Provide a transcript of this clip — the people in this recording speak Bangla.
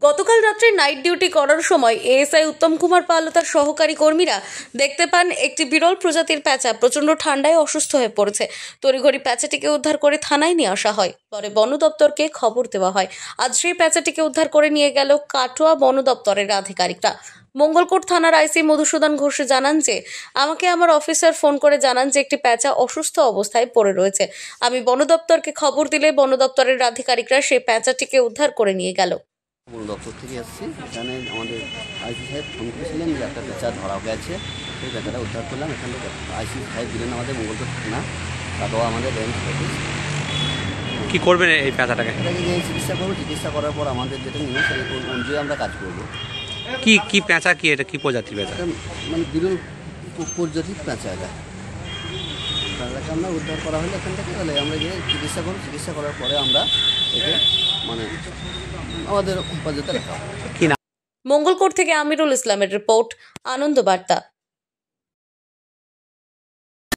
গতকাল রাত্রে নাইট ডিউটি করার সময় এএসআই উত্তম কুমার পাল ও তার সহকারী কর্মীরা দেখতে পান একটি বিরল প্রজাতির প্যাঁচা প্রচণ্ড ঠান্ডায় অসুস্থ হয়ে পড়েছে। তড়িঘড়ি প্যাঁচাটিকে উদ্ধার করে থানায় নিয়ে আসা হয়। পরে বন দপ্তরকে খবর দেওয়া হয়। আজ সেই প্যাঁচাটিকে উদ্ধার করে নিয়ে গেল কাটোয়া বন দপ্তরের আধিকারিকরা। মঙ্গলকোট থানার আইসি মধুসূদন ঘোষ জানান যে, আমাকে আমার অফিসার ফোন করে জানান যে একটি প্যাঁচা অসুস্থ অবস্থায় পড়ে রয়েছে। আমি বন দপ্তরকে খবর দিলে বন দপ্তরের আধিকারিকরা সেই প্যাঁচাটিকে উদ্ধার করে নিয়ে গেল। বন দপ্তর থেকে আসছি, এখানে আমাদের আইসি সাহেব ফোন করেছিলেন যে একটা পেঁচা ধরা গেছে, সেই পেঁচাটা উদ্ধার করলাম। এখান থেকে আইসি সাহেব দিলেন আমাদের মঙ্গলকোট থানা, তারপর আমাদের রেঞ্জ অফিস। কী করবেন এই পেঁচাটাকে? এটাকে যে চিকিৎসা করবো, চিকিৎসা করার পর আমাদের যেটা নিয়ম সেই অনুযায়ী আমরা কাজ করবো। কি পেঁচা, কি এটা কি প্রজাতির পেঁচা? মানে বিরল প্রজাতির পেঁচা এটা। পেঁচাটাকে আমরা উদ্ধার করা হলে এখান থেকে, তাহলে আমরা গিয়ে চিকিৎসা করবো। চিকিৎসা করার পরে আমরা একে মানে আমাদের হেফাজতে রাখা হবে। মঙ্গলকোট থেকে আমিরুল ইসলামের রিপোর্ট, আনন্দ বার্তা।